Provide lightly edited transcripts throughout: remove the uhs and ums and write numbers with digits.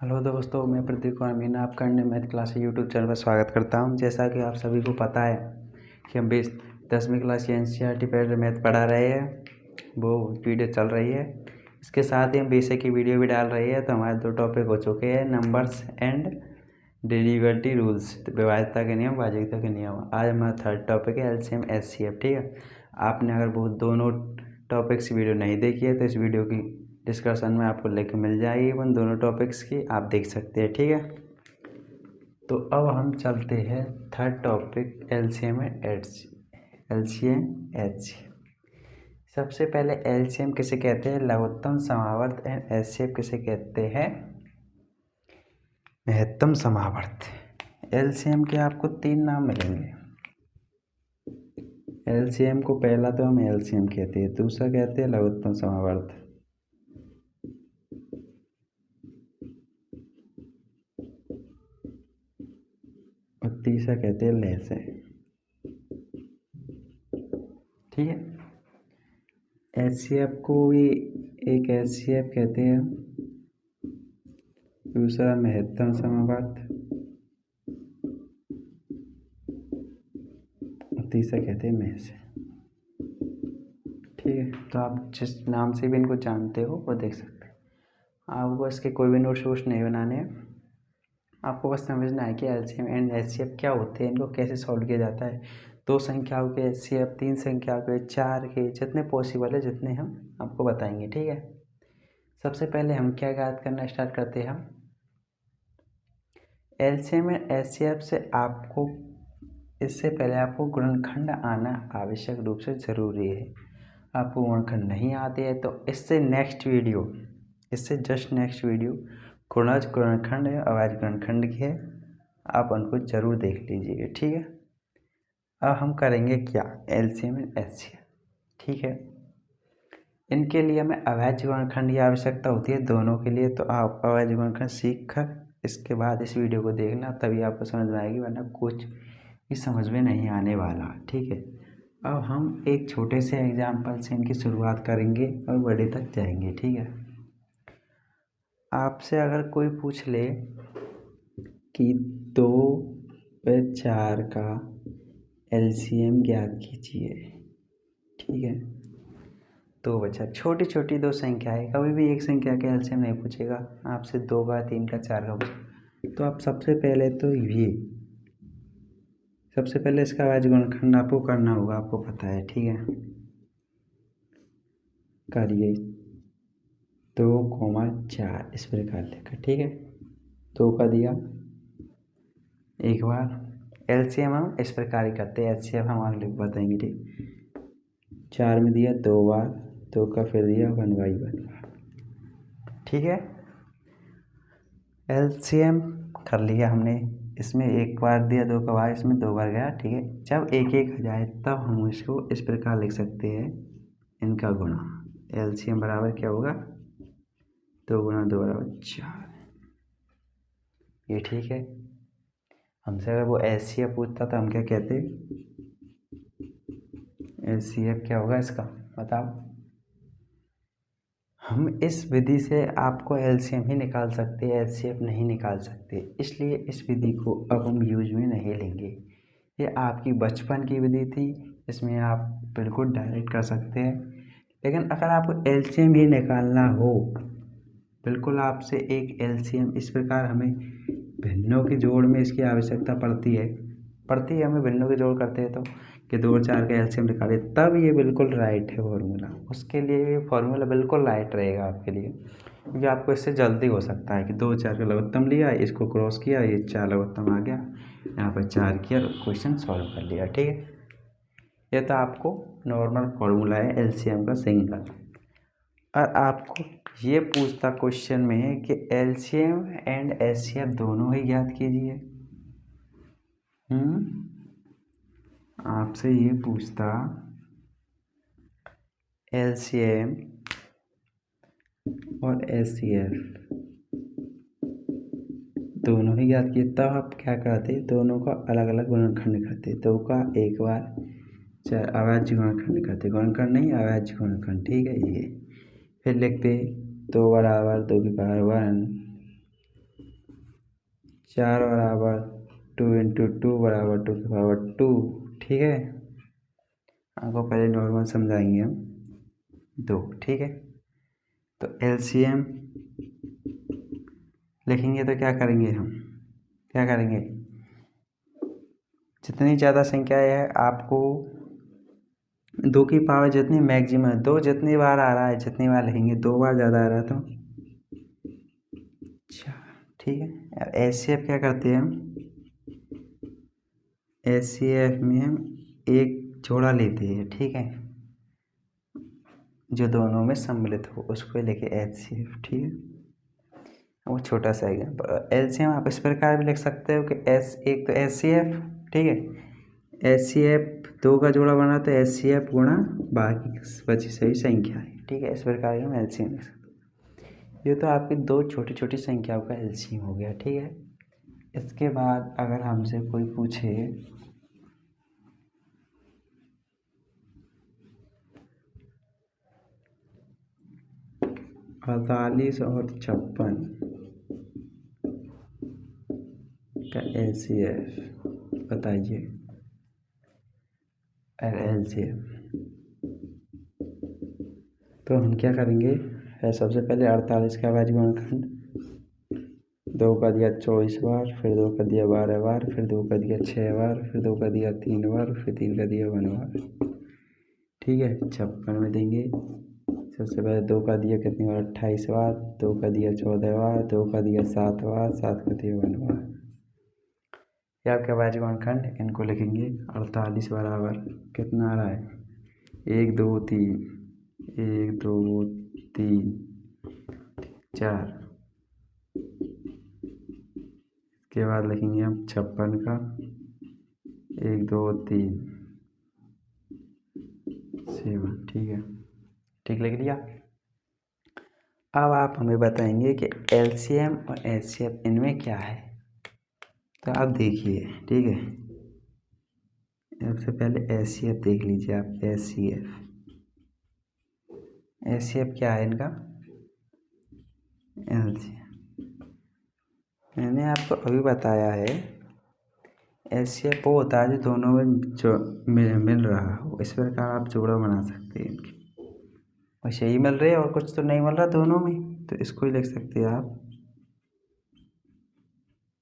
Hello दोस्तों, मैं प्रदीप कुमार मीना आपका Indian math class YouTube channel पर स्वागत करता हूं। जैसा कि आप सभी को पता है कि हम 10वीं क्लास की एनसीईआरटी पर मैथ पढ़ा रहे हैं, वो वीडियो चल रही है। इसके साथ ही हम बेसिक की वीडियो भी डाल रही है। तो हमारे 2 टॉपिक हो चुके हैं, नंबर्स एंड डेरिवेटिव रूल्स, विभाज्यता के नियम, भाज्यता के नियम। आज हमारा 3rd टॉपिक है एलसीएम एचसीएफ। ठीक है, आपने अगर वो दोनों टॉपिक्स वीडियो नहीं देखी है तो इस वीडियो की डिस्कशन में आपको लिंक मिल जाएगी उन दोनों टॉपिक्स की, आप देख सकते हैं। ठीक है, तो अब हम चलते हैं 3rd topic LCM and LCM H. सबसे पहले एलसीएम किसे कहते हैं, लघुत्तम समावर्त, एंड एचसीएफ किसे कहते हैं, महत्तम समावर्त। एलसीएम के आपको 3 नाम मिलेंगे। एलसीएम को पहला तो हम एलसीएम कहते हैं, दूसरा कहते हैं लघुत्तम समावर्त, और तीसरा कहते हैं लहसे। ठीक है, एचसीएफ को भी एक एचसीएफ कहते हैं, दूसरा महत्तम समावर्त, और तीसरा कहते हैं महसे। ठीक है, तो आप जिस नाम से भी इनको जानते हो वो देख सकते हैं। आपको इसके कोई भी नोट्स वोट्स नहीं बनाने हैं, आपको बस समझना है कि एलसीएम एंड एचसीएफ क्या होते हैं, इनको कैसे सॉल्व किया जाता है। 2 संख्याओं के एचसीएफ, 3 संख्याओं के, 4 के, जितने पॉसिबल है जितने हम आपको बताएंगे। ठीक है, सबसे पहले हम क्या याद करना स्टार्ट करते हैं। हम एलसीएम एंड एचसीएफ से आपको, इससे पहले आपको गुणनखंड आना आवश्यक रूप से ज़रूरी है। आपको गुणनखंड नहीं आते हैं तो इससे जस्ट नेक्स्ट वीडियो गुणज गुणनखंड है, अभाज्य गुणनखंड की है, आप उनको ज़रूर देख लीजिएगा। ठीक है, अब हम करेंगे क्या, एलसीएम एंड एचसीएफ। ठीक है, इनके लिए हमें अभाज्य गुणनखंड की आवश्यकता होती है दोनों के लिए। तो आप अभाज्य गुणनखंड सीख कर इसके बाद इस वीडियो को देखना, तभी आपको समझ में आएगी, वरना कुछ भी समझ में नहीं आने वाला। ठीक है, अब हम एक छोटे से एग्जाम्पल से इनकी शुरुआत करेंगे और बड़े तक जाएंगे। ठीक है, आपसे अगर कोई पूछ ले कि 2 व 4 का एलसीएम ज्ञात कीजिए। ठीक है, तो बच्चा छोटी छोटी 2 संख्याएं, कभी भी एक संख्या के एलसीएम नहीं पूछेगा आपसे, 2 का, 3 का, 4 का पूछेगा। तो आप सबसे पहले तो सबसे पहले इसका अभाज्य गुणनखंड आपको करना होगा, आपको पता है। ठीक है, करिए 2,4 इस प्रकार लिखा। ठीक है, 2 का दिया एक बार, एलसीएम हम इस प्रकार ही करते हैं, एचसीएफ हम आगे बताएंगे। ठीक, 4 में दिया 2 बार, 2 का फिर दिया 1/1 बार। ठीक है, एलसीएम कर लिया हमने, इसमें एक बार दिया 2 का बार, इसमें 2 बार गया। ठीक है, जब एक एक आ जाए तब हम इसको इस प्रकार लिख सकते हैं, इनका गुणा। एलसीएम बराबर क्या होगा, 2 गुणा 2 बराबर 4। ये ठीक है, हमसे अगर वो एचसीएफ पूछता तो हम क्या कहते, एचसीएफ क्या होगा इसका, बताओ। हम इस विधि से आपको एलसीएम ही निकाल सकते हैं, एचसीएफ नहीं निकाल सकते, इसलिए इस विधि को अब हम यूज में नहीं लेंगे। ये आपकी बचपन की विधि थी, इसमें आप बिल्कुल डायरेक्ट कर सकते हैं। लेकिन अगर आपको एलसीएम ही निकालना हो, बिल्कुल आपसे एक एलसीएम इस प्रकार, हमें भिन्नों के जोड़ में इसकी आवश्यकता पड़ती है, हमें भिन्नों के जोड़ करते हैं तो कि 2 और 4 का एलसीएम निकाले, तब ये बिल्कुल राइट है फॉर्मूला। उसके लिए ये फॉर्मूला बिल्कुल राइट रहेगा आपके लिए, क्योंकि आपको इससे जल्दी हो सकता है कि 2 और 4 का लघुत्तम लिया, इसको क्रॉस किया, ये 4 लघुत्तम आ गया, यहाँ पर 4 किया और क्वेश्चन सॉल्व कर लिया। ठीक है, ये तो आपको नॉर्मल फॉर्मूला है एलसीएम का सिंगल। और आपको ये पूछता क्वेश्चन में कि एलसीएम एंड एचसीएफ दोनों ही ज्ञात कीजिए। आपसे ये पूछता एलसीएम और एचसीएफ दोनों ही ज्ञात किए, तब आप क्या करते, दोनों का अलग अलग गुणनखंड करते। 2 का एक बार, 4 अभाज्य गुणनखंड करते, गुणनखंड नहीं अभाज्य गुणनखंड। ठीक है, ये फिर लिखते 2 बराबर 2 की पावर 1, 4 बराबर 2 इंटू 2 बराबर 2 की पावर 2। ठीक है, आपको पहले नॉर्मल समझाएंगे हम 2। ठीक है, तो एलसीएम लिखेंगे तो क्या करेंगे हम, क्या करेंगे, जितनी ज़्यादा संख्या है आपको 2 की पावर जितनी मैक्सिमम है, 2 जितनी बार आ रहा है जितनी बार लिखेंगे, 2 बार ज़्यादा आ रहा है तो 4। ठीक है, एचसीएफ क्या करते हैं हम, एचसीएफ में हम एक जोड़ा लेते हैं। ठीक है, जो दोनों में सम्मिलित हो उसको लेके एचसीएफ। ठीक है, वो छोटा सा एग्जाम्पल। एलसीएम आप इस प्रकार भी लिख सकते हो कि एक तो एचसीएफ, ठीक है, एचसीएफ 2 का जोड़ा बना तो एचसीएफ गुणा बाकी बची सभी संख्या है। ठीक है, इस प्रकार हम एलसीएम लिख सकते हैं। ये तो आपकी 2 छोटी छोटी संख्याओं का एलसीएम हो गया। ठीक है, इसके बाद अगर हमसे कोई पूछे 48 और 56 का एचसीएफ बताइए, एलसीएम, तो हम क्या करेंगे, सबसे पहले 48 का अभाज्य गुणनखंड 2 का दिया 24 बार, फिर 2 का दिया 12 बार, फिर 2 का दिया 6 बार, फिर 2 का दिया 3 बार, फिर 3 का दिया 1 बार। ठीक है, 56 में देंगे सबसे पहले 2 का दिया कितनी बार, 28 बार, 2 का दिया 14 बार, 2 का दिया 7 बार, 7 का दिया 1 बार। ये आपके अभाज्य गुणनखंड, इनको लिखेंगे 48 बराबर कितना आ रहा है, 1 2 3, 1 2 3 4। इसके बाद लिखेंगे हम 56 का 1 2 3 7। ठीक है, ठीक लिख लिया। अब आप हमें बताएंगे कि एलसीएम और एचसीएफ इनमें क्या है, तो आप देखिए। ठीक है, सबसे पहले एचसीएफ देख लीजिए आप, एचसीएफ क्या है इनका, एलसीएम मैंने आपको अभी बताया है। एचसीएफ वो होता है जो दोनों में जो मिल रहा हो, इस प्रकार आप जोड़ा बना सकते हैं इनके, बस यही मिल रही है और कुछ तो नहीं मिल रहा दोनों में, तो इसको ही लिख सकते हैं आप,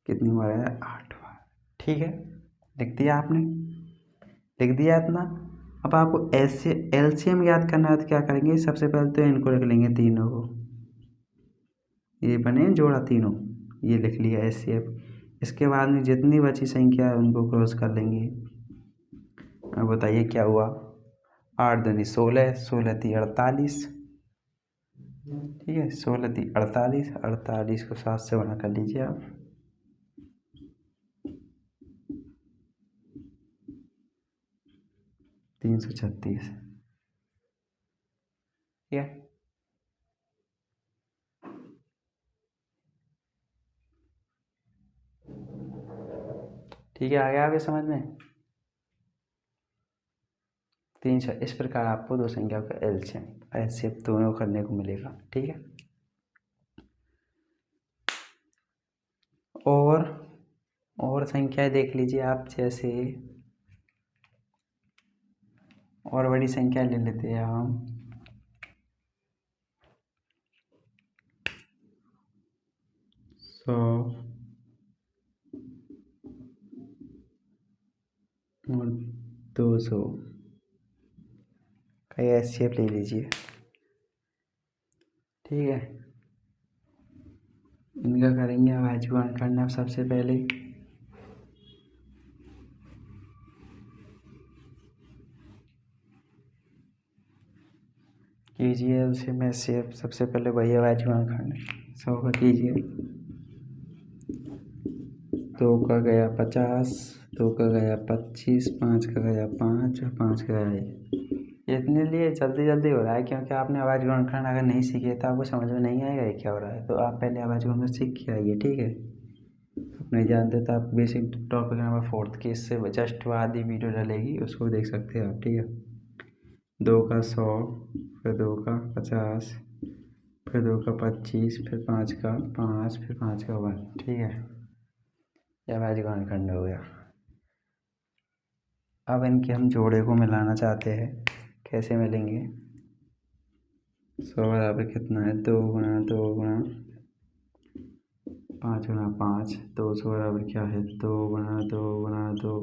कितनी बार है, 8 बार। ठीक है, लिख दिया आपने, लिख दिया इतना। अब आपको एलसीएम याद करना है तो क्या करेंगे, सबसे पहले तो इनको लिख लेंगे तीनों को, ये बने जोड़ा तीनों, ये लिख लिया एचसीएफ। इसके बाद में जितनी बची संख्या है उनको क्रॉस कर लेंगे। अब बताइए क्या हुआ, 8 दूनी 16, 16 × 48। ठीक है, 16 × 48, 48 को 7 से गुणा कर लीजिए आप, 336। ठीक है, ठीक है, आ गया आपके समझ में। 3 इस प्रकार आपको 2 संख्याओं का एलसीएम एचसीएफ दोनों करने को मिलेगा। ठीक है, और संख्याएं देख लीजिए आप, जैसे और बड़ी संख्या ले लेते हैं हम, 100 और 200 का एचसीएफ ले लीजिए। ठीक है, इनका करेंगे अभाज्य गुणनखंड। अब सबसे पहले कीजिए एलसीएम एचसीएफ, सबसे पहले वही अभाज्य गुणनखंड 100 का कीजिए, 2 का गया 50, 2 का गया 25, 5 का गया 5 और 5 का गया 1। इतने लिए जल्दी जल्दी हो रहा है क्योंकि आपने अभाज्य गुणनखंड अगर नहीं सीखे तो आपको समझ में नहीं आएगा ये क्या हो रहा है, तो आप पहले अभाज्य गुणनखंड सीख के आइए। ठीक है, नहीं जानते तो आप बेसिक टॉपिक नंबर 4 की इससे जस्ट आधी वीडियो डलेगी, उसको देख सकते हैं आप। ठीक है, 2 का 100, फिर 2 का 50, फिर 2 का 25, फिर 5 का 5, फिर 5 का 1। ठीक है, ये अभाज्य गुणनखंड हो गया। अब इनके हम जोड़े को मिलाना चाहते हैं, कैसे मिलेंगे? 100 बराबर कितना है? 2 गुणा 2 गुणा 5 गुणा 5। 200 बराबर क्या है? 2 गुणा 2 गुणा 2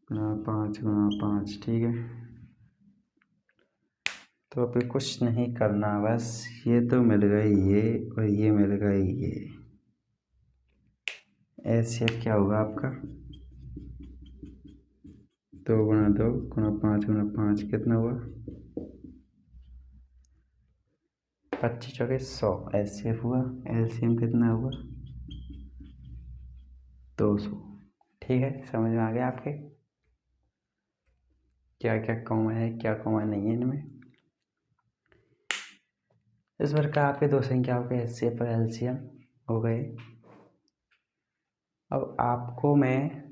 गुणा 5 गुणा 5। ठीक है, तो अभी कुछ नहीं करना, बस ये तो मिल गई ये, और ये मिल गई ये। ऐसे क्या होगा आपका? 2 गुणा 2 गुणा 5 गुणा 5 कितना हुआ? 25 चौके 100। ऐसे हुआ। एलसीएम कितना हुआ? 200। ठीक है, समझ में आ गया आपके क्या क्या कॉमन है, क्या कॉमन नहीं है इनमें। इस प्रकार आपके दो संख्याओं के एचसीएफ और एलसीएम हो गए। अब आपको मैं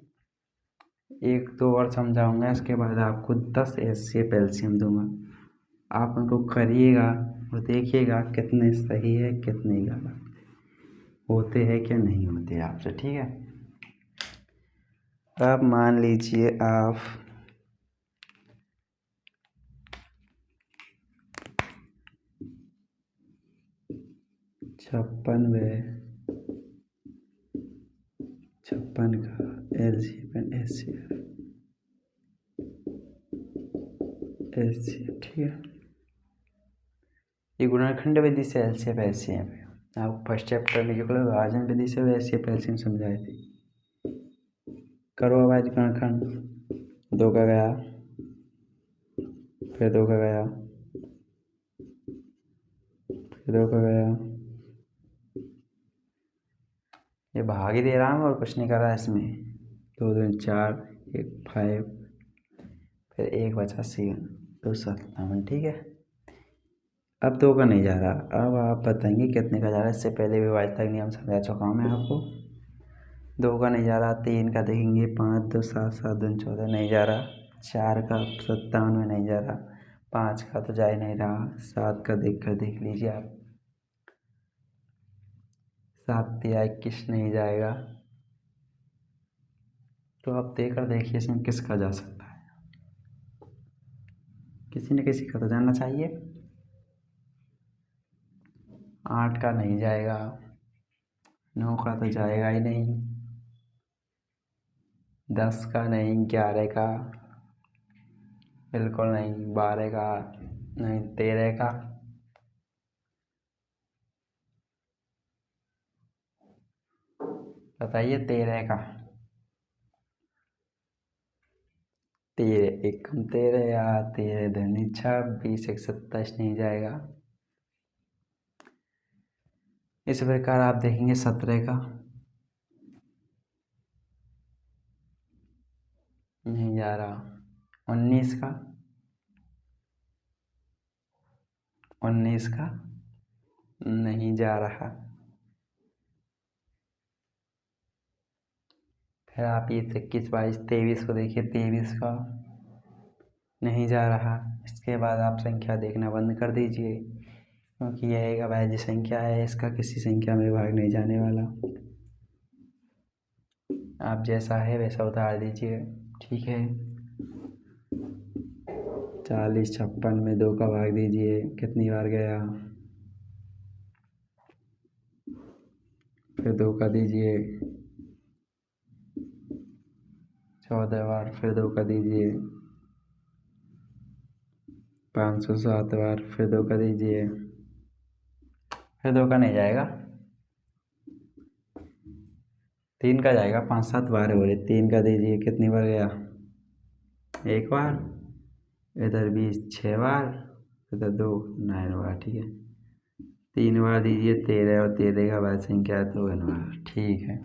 1-2 और समझाऊंगा, इसके बाद आपको 10 एचसीएफ एलसीएम दूंगा। आप उनको करिएगा और देखिएगा कितने सही है कितने गलत होते हैं क्या नहीं होते आपसे। ठीक है, अब मान लीजिए आप 56 का एलसीएम एचसीएफ। ठीक है, ये गुणनखंड विधि से एलसीएम एचसीएफ है। आपको फर्स्ट चैप्टर में जो विभाजन विधि से एचसीएफ एलसीएम समझाए थे। करो अभाज्य गुणनखंड। 2 का गया, फिर 2 का गया, फिर 2 का गया। ये भाग ही दे रहा हूँ और कुछ नहीं कर रहा इसमें। 2 2 4, 1 5, फिर 1 बचा 7, 2 57। ठीक है, अब 2 का नहीं जा रहा। अब आप बताएंगे कितने का जा रहा है। इससे पहले विभाज्यता का नियम समझा चुका हूँ मैं आपको। 2 का नहीं जा रहा। 3 का देखेंगे, 5 2 7 7 2 14 नहीं जा रहा। 4 का 57 में नहीं जा रहा। 5 का तो जा ही नहीं रहा। 7 का देख लीजिए आप, 7 3 21 नहीं जाएगा। तो आप देखकर देखिए इसमें किसका जा सकता है। किसी न किसी का तो जाना चाहिए। 8 का नहीं जाएगा। 9 का तो जाएगा ही नहीं। 10 का नहीं। 11 का बिल्कुल नहीं। 12 का नहीं। 13 का बताइए। 13 का 13 एकम 13 या 13 धनी 26 1 27 नहीं जाएगा। इस प्रकार आप देखेंगे 17 का नहीं जा रहा। 19 का 19 का नहीं जा रहा। फिर आप ये 21 22 23 को देखिए। 23 का नहीं जा रहा। इसके बाद आप संख्या देखना बंद कर दीजिए, क्योंकि यह एक अभाज्य संख्या है, इसका किसी संख्या में भाग नहीं जाने वाला। आप जैसा है वैसा उतार दीजिए। ठीक है, 40 56 में 2 का भाग दीजिए। कितनी बार गया? फिर 2 का दीजिए। 14 बार। फिर 2 का दीजिए। 507 बार। फिर 2 का दीजिए। फिर 2 का नहीं जाएगा। 3 का जाएगा। 5 7 बार हो रहे। 3 का दीजिए। कितनी बार गया? 1 बार। इधर भी 6 बार, इधर 2 9 बार। ठीक है, 3 बार दीजिए। 13 और 13 का भाज्य संख्या है तो 2 बार। ठीक है,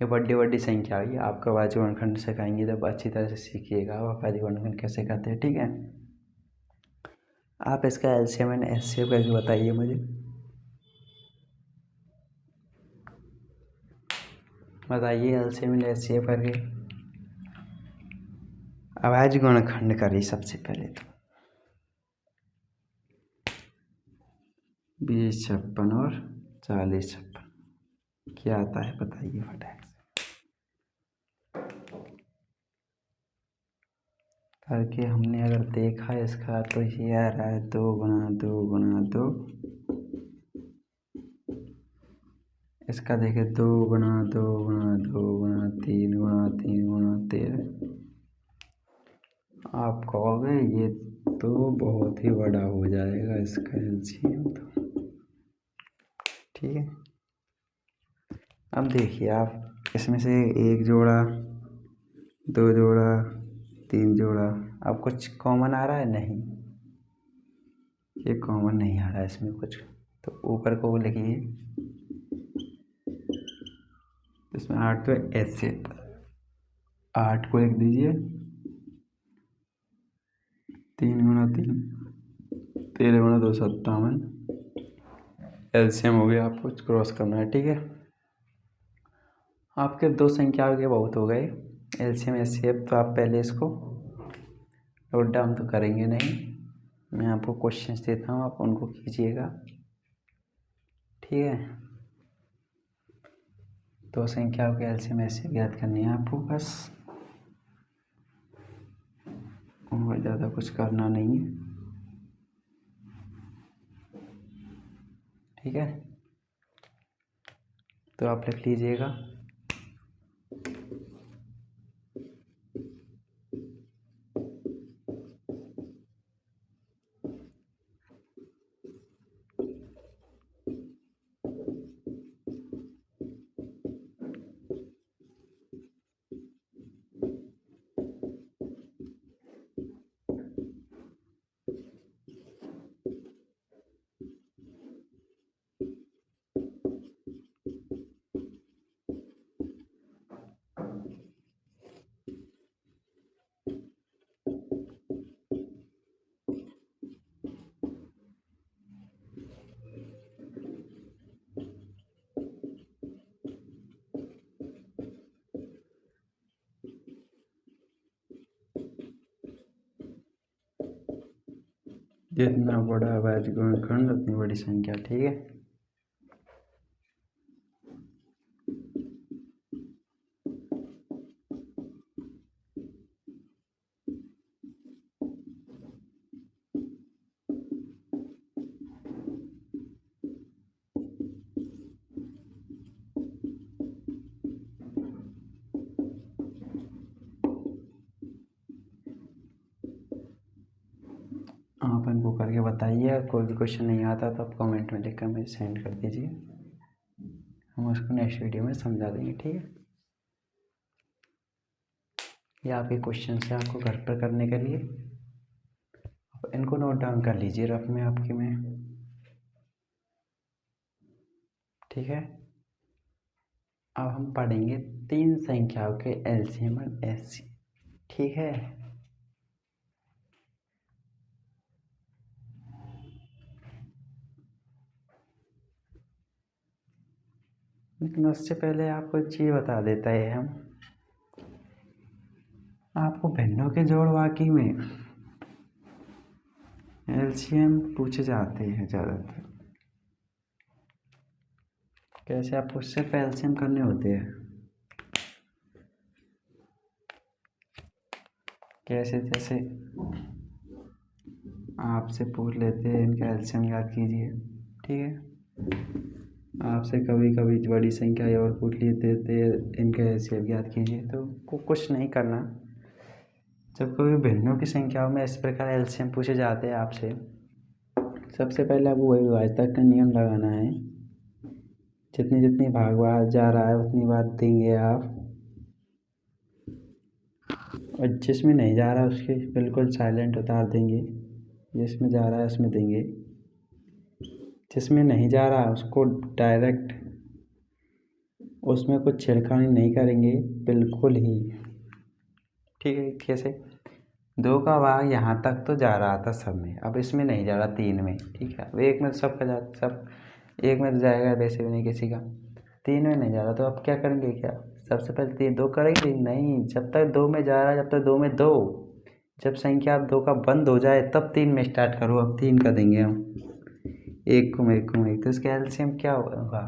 ये बड़ी बड़ी संख्या हुई। आपका अभाज्य गुणनखंड सिखाएंगे तब अच्छी तरह से सीखिएगा आप अभाज्य गुणनखंड कैसे करते हैं। ठीक है, आप इसका एलसीएम एंड एचसीएफ करके बताइए मुझे। बताइए एलसीएम एंड एचसीएफ करके। अभाज्य गुणनखंड करिए सबसे पहले तो। 20 56 और 40 56। क्या आता है बताइए फटाक से करके। हमने अगर देखा इसका तो ये आ रहा है 2 × 2 × 2। इसका देखे 2 × 2 × 2 × 3 × 3 × 13। आप कहोगे ये तो बहुत ही बड़ा हो जाएगा इसका एलसीएम तो। ठीक है, अब देखिए आप इसमें से 1 जोड़ा, 2 जोड़ा, 3 जोड़ा, अब कुछ कॉमन आ रहा है? नहीं, ये कॉमन नहीं आ रहा है इसमें कुछ। तो ऊपर को लिखिए, इसमें 8 तो ऐसे 8 को लिख दीजिए 3 × 3 13 × 2 57। एलसीएम हो गया, आपको क्रॉस करना है। ठीक है, आपके 2 संख्याओं के बहुत हो गए एलसीएम एचसीएफ। तो आप पहले इसको नोट डाउन तो करेंगे नहीं, मैं आपको क्वेश्चंस देता हूँ, आप उनको कीजिएगा। ठीक है, 2 संख्याओं के एलसीएम एचसीएफ याद करनी है आपको बस, और ज़्यादा कुछ करना नहीं है। ठीक है, तो आप लिख लीजिएगा। जितना बड़ा अभाज्य गुणनखंड उतनी बड़ी संख्या। ठीक है, आप इनको करके बताइए। कोई भी क्वेश्चन नहीं आता तो आप कमेंट में लिखकर मुझे सेंड कर दीजिए, हम उसको नेक्स्ट वीडियो में समझा देंगे। ठीक है, ये आपके क्वेश्चन है आपको घर पर करने के लिए, आप इनको नोट डाउन कर लीजिए रफ में आपके में। ठीक है, अब हम पढ़ेंगे 3 संख्याओं के एलसीएम और एचसीएफ। ठीक है, लेकिन उससे पहले आपको ये बता देता है हम, आपको भिन्नों के जोड़ वाकई में एलसीएम पूछे जाते हैं ज़्यादातर। कैसे? आपको सिर्फ एलसीएम करने होते हैं। कैसे? जैसे आपसे पूछ लेते हैं इनका एलसीएम याद कीजिए। ठीक है, आपसे कभी कभी बड़ी संख्या और पूछ लेते थे इनका एलसीएम याद कीजिए। तो कुछ नहीं करना, जब कभी भिन्नों की संख्याओं में इस प्रकार एलसीएम पूछे जाते हैं आपसे, सबसे पहले आपको वही विभाज्यता का नियम लगाना है। जितनी जितनी भाग बार जा रहा है उतनी बार देंगे आप, और जिसमें नहीं जा रहा उसके बिल्कुल साइलेंट उतार देंगे, जिसमें जा रहा है उसमें देंगे, जिसमें नहीं जा रहा उसको डायरेक्ट उसमें कुछ छिड़कानी नहीं करेंगे बिल्कुल ही। ठीक है, कैसे? 2 का भाग यहाँ तक तो जा रहा था सब में, अब इसमें नहीं जा रहा 3 में। ठीक है, अब 1 में तो सबका जा सब 1 में तो जाएगा वैसे भी नहीं किसी का, 3 में नहीं जा रहा तो अब क्या करेंगे? क्या सबसे पहले 3 2 करेंगे? नहीं, जब तक 2 में जा रहा है जब तक 2 में 2, जब संख्या अब 2 का बंद हो जाए तब 3 में स्टार्ट करो। अब 3 का देंगे हम, 1 को 1 को 1, तो इसका एलसीएम क्या होगा?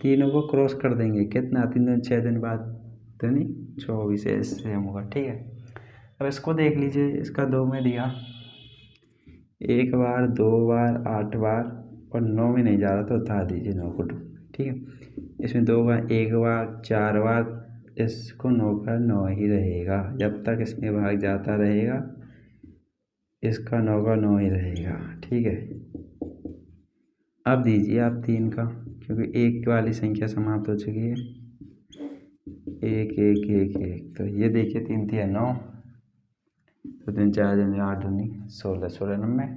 तीनों को क्रॉस कर देंगे, कितना 3 दिन 6 दिन बाद, तो नहीं 24 LCM होगा। ठीक है, अब इसको देख लीजिए, इसका 2 में दिया, 1 बार 2 बार 8 बार और 9 में नहीं जा रहा तो उतार दीजिए 9 को 2। ठीक है, इसमें 2 बार 1 बार 4 बार, इसको 9 का 9 ही रहेगा, जब तक इसमें भाग जाता रहेगा इसका 9 का 9 ही रहेगा। ठीक है, अब दीजिए आप 3 का, क्योंकि 1 वाली संख्या समाप्त हो चुकी है, 1 1 1 1, तो ये देखिए 3 3 9, तो 3 4 8 दूनी 16 16 9,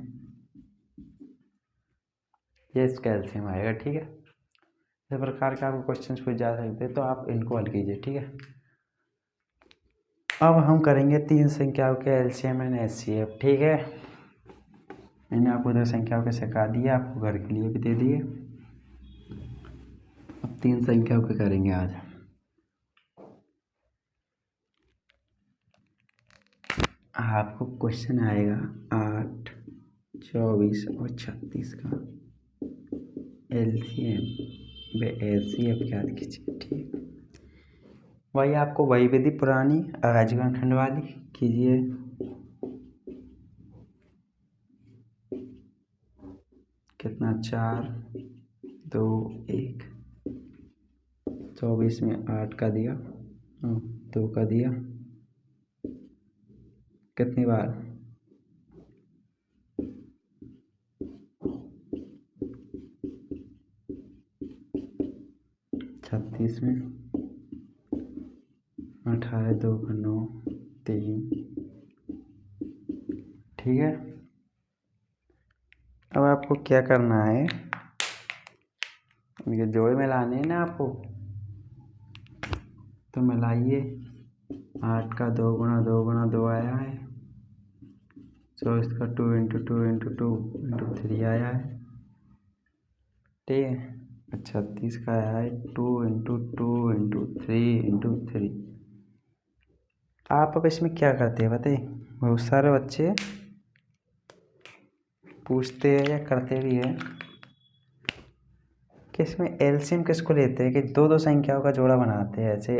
ये इसका एलसीएम आएगा। ठीक है, इस प्रकार के आपको क्वेश्चन पूछ जा सकते हैं, तो आप इनको हल कीजिए। ठीक है, अब हम करेंगे 3 संख्याओं के एलसीएम एंड एचसीएफ। ठीक है, मैंने आपको 2 संख्याओं के सिखा दिया, आपको घर के लिए भी दे दिए। अब 3 संख्याओं के करेंगे आज। आपको क्वेश्चन आएगा 8, 24 और 36 का एलसीएम व एचसीएफ याद कीजिए। ठीक, वही आपको वही विधि पुरानी अराजगण खंड वाली कीजिए। कितना 4 2 1, 24 में 8 का दिया, 2 का दिया, कितनी बार 36 में 18 2 का 9 3। ठीक है, अब आपको क्या करना है, ये जोड़े में लाने हैं ना आपको, तो मिलाइए। 8 का 2 गुणा 2 गुणा 2 आया है, 24 का 2 इंटू 2 इंटू 2 इंटू 3 आया है। ठीक है, 36 का आया है 2 इंटू 2 इंटू 3 इंटू 3। आप अब इसमें क्या करते हैं बताइए, बहुत सारे बच्चे पूछते हैं या करते भी हैं कि इसमें एलसीएम किसको लेते हैं, कि 2 संख्याओं का जोड़ा बनाते हैं। ऐसे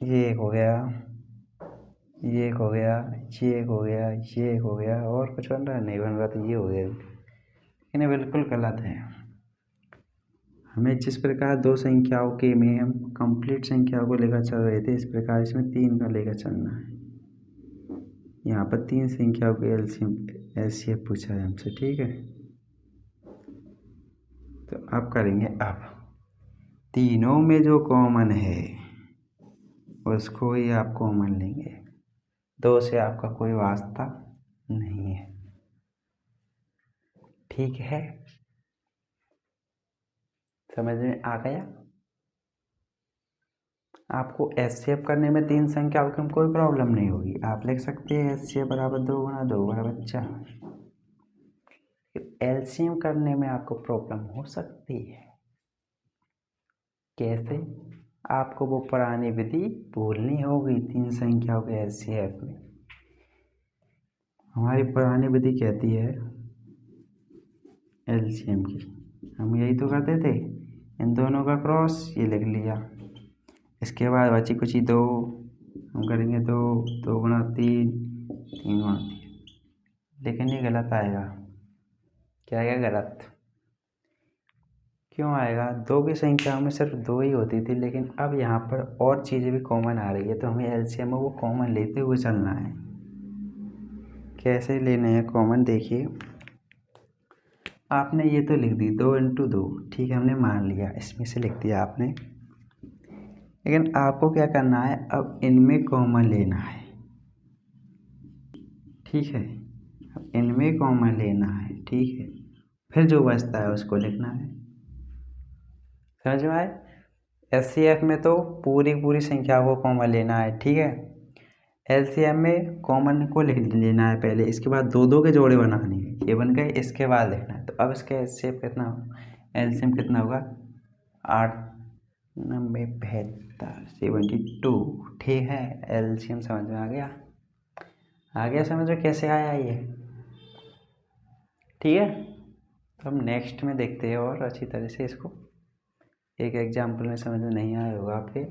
ये एक हो गया, ये एक हो गया, ये एक हो गया, ये एक हो गया, और कुछ बन रहा नहीं बन रहा, तो ये हो गया। इन्हें बिल्कुल गलत है। हमें जिस प्रकार 2 संख्याओं के में हम कंप्लीट संख्याओं को लेकर चल रहे थे, इस प्रकार इसमें 3 का लेकर चलना है। यहाँ पर 3 संख्याओं के एलसीएम एचसीएफ पूछा है हमसे। ठीक है, तो अब करेंगे। अब तीनों में जो कॉमन है उसको ही आप कॉमन लेंगे, 2 से आपका कोई वास्ता नहीं है। ठीक है, समझ में आ गया? आपको एचसीएफ करने में 3 संख्याओं की कोई प्रॉब्लम नहीं होगी, आप लिख सकते हैं एचसीएफ बराबर 2 गुणा 2 बराबर 4। एलसीएम करने में आपको प्रॉब्लम हो सकती है। कैसे? आपको वो पुरानी विधि भूलनी होगी 3 संख्याओं के एचसीएफ में। हमारी पुरानी विधि कहती है एलसीएम की, हम यही तो करते थे, इन दोनों का क्रॉस ये लिख लिया, इसके बाद बची कुची 2 हम करेंगे 2 2 गुणा 3 3 गुणा 3, लेकिन ये गलत आएगा। क्या आएगा? गलत। क्यों आएगा? 2 की संख्या में सिर्फ 2 ही होती थी, लेकिन अब यहाँ पर और चीज़ें भी कॉमन आ रही है, तो हमें एलसीएम में वो कॉमन लेते हुए चलना है। कैसे लेने हैं कॉमन? देखिए, आपने ये तो लिख दी 2 इंटू 2, ठीक है, हमने मान लिया, इसमें से लिख दिया आपने, लेकिन आपको क्या करना है, अब इनमें कॉमन लेना है। ठीक है, अब इनमें कॉमन लेना है। ठीक है, फिर जो बचता है उसको लिखना है। समझ में आए? एचसीएफ में तो पूरी पूरी संख्या को कॉमन लेना है। ठीक है, एलसीएम में कॉमन को लिख लेना है पहले, इसके बाद 2 2 के जोड़े बनाने हैं, ये बन गए, इसके बाद लिखना है। तो अब इसका एचसीएफ कितना होगा, एलसीएम कितना होगा, 8 9 72 72। ठीक है, एलसीएम समझ में आ गया? आ गया समझ में कैसे आया ये? ठीक है, तो हम नेक्स्ट में देखते हैं और अच्छी तरह से इसको एक एग्जाम्पल में समझ में नहीं आया होगा आपके।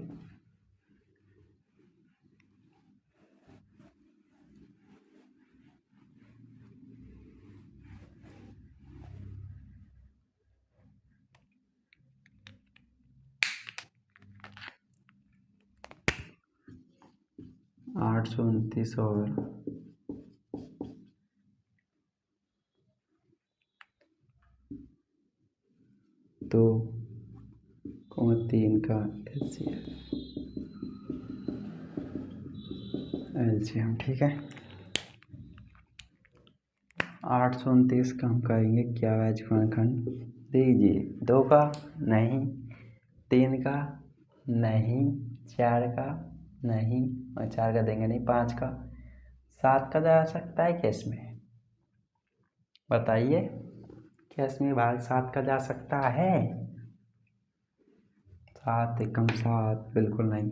829 और 2,3 का एलसीएम ठीक है। 829 का हम करेंगे क्या अवैध गुणनखंड, दीजिए 2 का नहीं, 3 का नहीं, 4 का नहीं और 4 का देंगे नहीं, 5 का, 7 का जा सकता है क्या इसमें, बताइए क्या इसमें भाग 7 का जा सकता है? 7 एकम 7 बिल्कुल नहीं।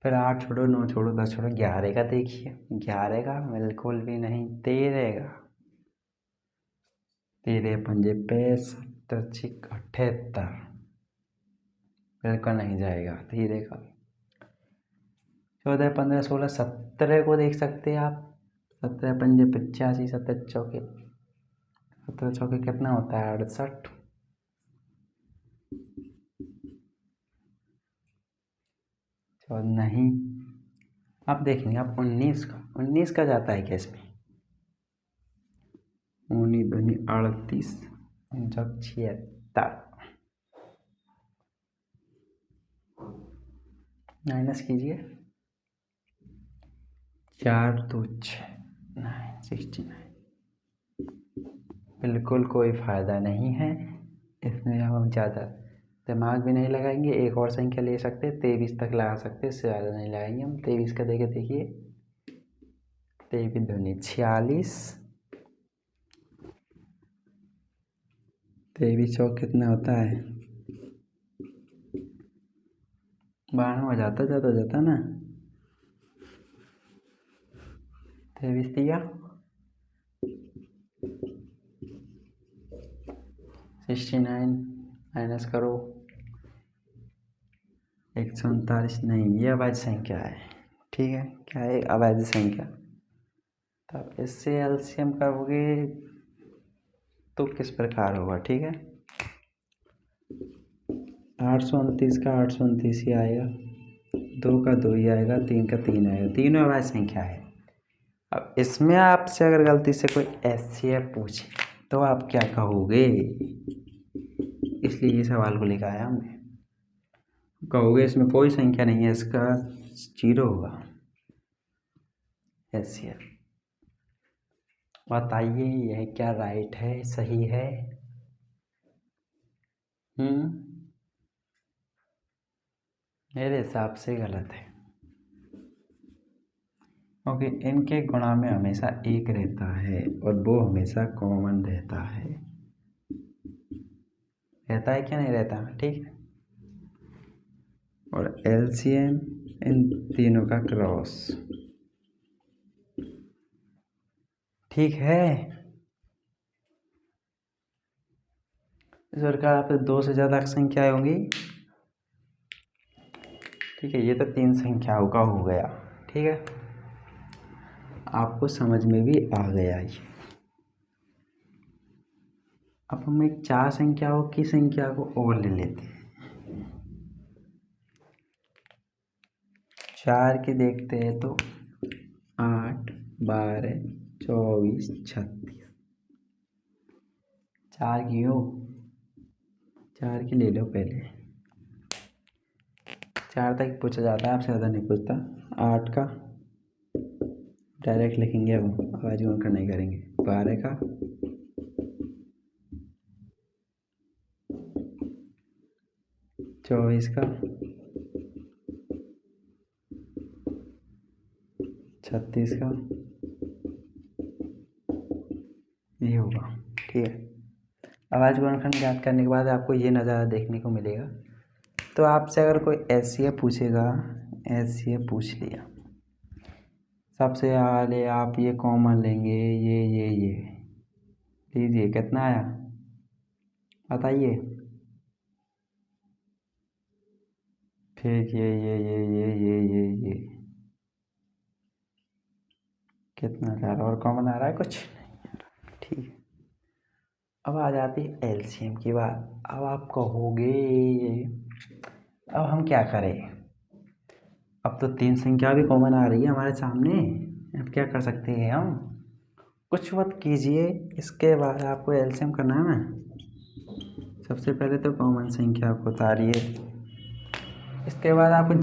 फिर 8 छोड़ो, 9 छोड़ो, 10 छोड़ो, 11 का देखिए, 11 का बिल्कुल भी नहीं, 13 का, 13 पंजे 65, 78 बिल्कुल नहीं जाएगा 13 का। 14, 15, 16, 17 को देख सकते हैं आप, 17 पंजे 85, 17 चौके, 17 चौके कितना होता है 68, नहीं। आप देखेंगे आप 19 का जाता है क्या इसमें, 19 दूनी 38, 76, माइनस कीजिए, 4 2 6 69, बिल्कुल कोई फ़ायदा नहीं है इसमें। हम ज़्यादा दिमाग भी नहीं लगाएंगे, एक और संख्या ले सकते, 23 तक लगा सकते, इससे ज़्यादा नहीं लगाएंगे हम। 23 का देखे देखिए, 23 दूनी 46, 23 चौक कितना होता है, 92 हो जाता ना, 23 दिया, 69 माइनस करो, 139 नहीं, ये अवैध संख्या है ठीक है। क्या है, अवैध संख्या। तब इससे एलसीएम करोगे तो किस प्रकार होगा, ठीक है। 829 का 829 ही आएगा, 2 का 2 ही आएगा, 3 का 3 आएगा, तीनों अवैध संख्या है। अब इसमें आपसे अगर गलती से कोई एचसीएफ पूछे तो आप क्या कहोगे, इसलिए ये सवाल को लेकर आया हमने। कहोगे इसमें कोई संख्या नहीं है, इसका 0 होगा एचसीएफ। बताइए यह क्या राइट है, सही है? मेरे हिसाब से गलत है, क्योंकि इनके गुणा में हमेशा 1 रहता है और वो हमेशा कॉमन रहता है क्या नहीं रहता, ठीक है। और एलसीएम इन तीनों का क्रॉस, ठीक है। इस प्रकार पे 2 से ज़्यादा संख्याएं होंगी, ठीक है। ये तो 3 संख्याओं का हो गया, ठीक है। आपको समझ में भी आ गया ये। अब हम एक 4 संख्याओं की संख्या को और ले लेते हैं। 4 की देखते हैं तो 8, 12, 24, 36, 4 की हो, 4 की ले लो पहले, 4 तक पूछा जाता है, आपसे ज़्यादा नहीं पूछता। 8 का डायरेक्ट लिखेंगे, अब आवाज गुणनखंड नहीं करेंगे। 12 का, 24 का, 36 का, ये होगा, ठीक है। आवाज गुणनखंड याद करने के बाद आपको ये नज़ारा देखने को मिलेगा। तो आपसे अगर कोई एचसीएफ पूछेगा, एचसीएफ पूछ लिया, सबसे पहले आप ये कॉमन लेंगे, ये लीजिए, कितना आया बताइए, फिर ये कितना जा रहा और कॉमन आ रहा है कुछ नहीं। ठीक है, अब आ जाती है एलसीएम की बात। अब आप कहोगे अब हम क्या करें, अब तो 3 संख्या भी कॉमन आ रही है हमारे सामने, अब क्या कर सकते हैं हम। कुछ मत कीजिए, इसके बाद आपको एलसीएम करना है ना। सबसे पहले तो कॉमन संख्या को उतारिए, इसके बाद आपको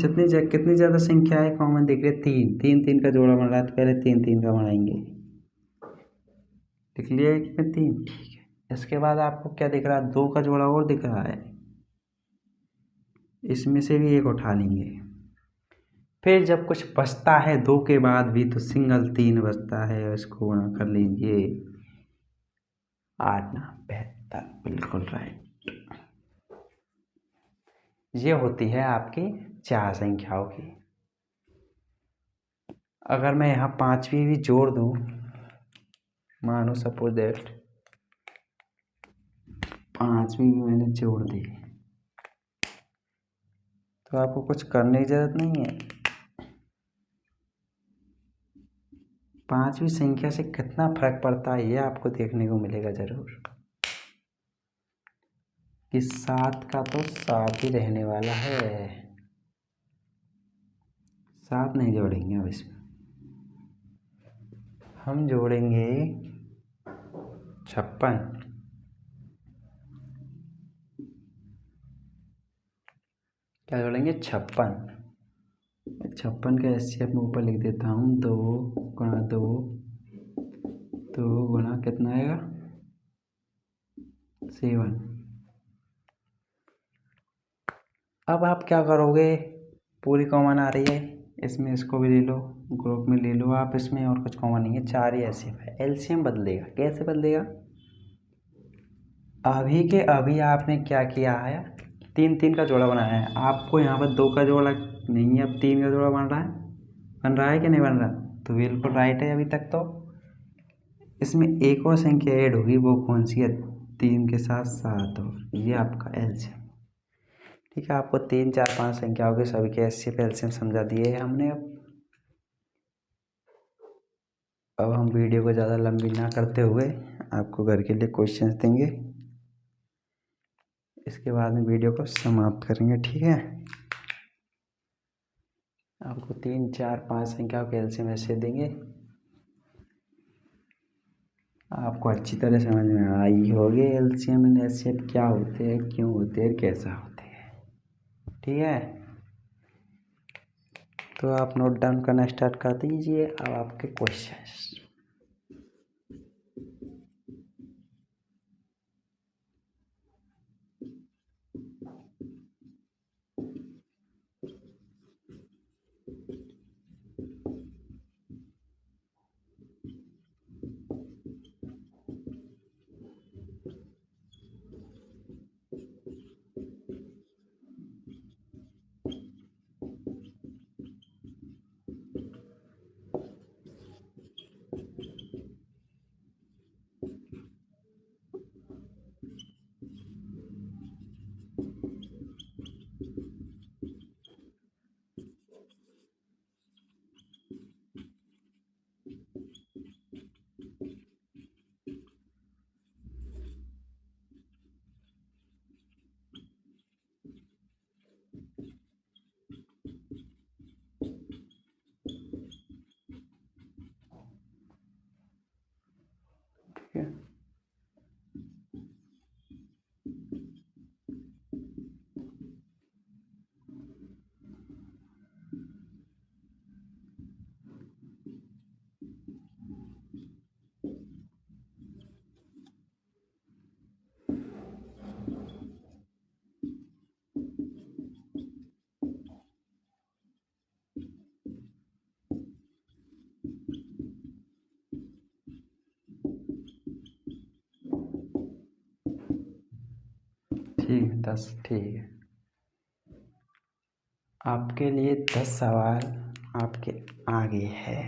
कितनी ज़्यादा संख्या है कॉमन दिख रही है, 3 का जोड़ा बन रहा है, तो पहले 3 का बनाएंगे। लिख लिया एक में 3, ठीक है। इसके बाद आपको क्या दिख रहा है, 2 का जोड़ा और दिख रहा है, इसमें से भी एक उठा लेंगे। फिर जब कुछ बचता है 2 के बाद भी, तो सिंगल 3 बचता है, इसको गुणा कर लीजिए। 8 ना 72, बिल्कुल राइट। ये होती है आपकी 4 संख्याओं की। अगर मैं यहाँ 5वीं भी जोड़ दूँ, मानो सपोज दैट 5वीं भी मैंने जोड़ दी, तो आपको कुछ करने की ज़रूरत नहीं है। 5वीं संख्या से कितना फर्क पड़ता है ये आपको देखने को मिलेगा ज़रूर, कि 7 का तो 7 ही रहने वाला है। 7 नहीं जोड़ेंगे अब इसमें, हम जोड़ेंगे 56। क्या जोड़ेंगे, 56। 56 का एचसीएफ में ऊपर लिख देता हूँ, 2 गुणा 2, 2 गुणा कितना आएगा 7। अब आप क्या करोगे, पूरी कॉमन आ रही है, इसमें इसको भी ले लो, ग्रुप में ले लो आप, इसमें और कुछ कॉमन नहीं है, 4 ही एचसीएफ है। एलसीएम बदलेगा, कैसे बदलेगा, अभी के अभी आपने क्या किया है, 3 का जोड़ा बनाया है, आपको यहाँ पर 2 का जोड़ा नहीं है, अब 3 का जोड़ा बन रहा है कि नहीं बन रहा, तो बिल्कुल राइट है अभी तक। तो इसमें एक और संख्या ऐड होगी, वो कौन सी है, 3 के साथ 7 और, ये आपका एलसीएम। ठीक है, आपको 3 4 5 संख्याओं के सभी के एचसीएफ एलसीएम समझा दिए है हमने। अब हम वीडियो को ज़्यादा लंबी ना करते हुए आपको घर के लिए क्वेश्चंस देंगे, इसके बाद में वीडियो को समाप्त करेंगे। ठीक है, आपको 3 4 5 संख्याओं के एलसीएम ऐसे देंगे, आपको अच्छी तरह समझ में आई होगी एलसीएम एंड एचसीएफ क्या होते हैं, क्यों होते हैं, कैसा होते हैं। ठीक है, तो आप नोट डाउन करना स्टार्ट कर दीजिए अब आपके क्वेश्चंस। ठीक है, ठीक है 10, ठीक है, आपके लिए 10 सवाल आपके आगे है,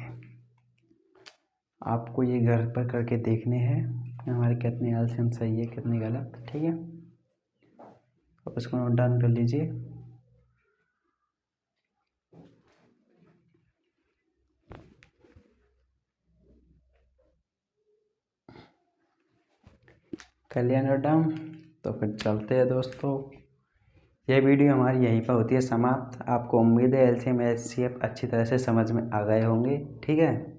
आपको ये घर पर करके देखने हैं कि हमारे कितने एलसीएम सही है कितने गलत। ठीक है, अब उसको नोट डाउन कर लीजिए। कल्याणम। तो फिर चलते हैं दोस्तों, ये वीडियो हमारी यहीं पर होती है समाप्त। आपको उम्मीद है एलसीएम एचसीएफ अच्छी तरह से समझ में आ गए होंगे, ठीक है।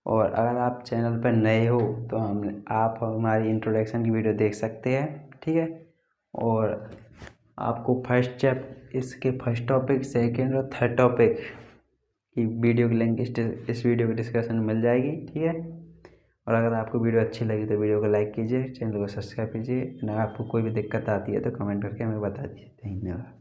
और अगर आप चैनल पर नए हो तो आप हमारी इंट्रोडक्शन की वीडियो देख सकते हैं, ठीक है। और आपको इसके फर्स्ट टॉपिक, सेकंड और थर्ड टॉपिक की वीडियो की लिंक इस वीडियो के डिस्क्रिप्शन में मिल जाएगी, ठीक है। और अगर आपको वीडियो अच्छी लगी तो वीडियो को लाइक कीजिए, चैनल को सब्सक्राइब कीजिए। अगर आपको कोई भी दिक्कत आती है तो कमेंट करके हमें बता दीजिए। धन्यवाद।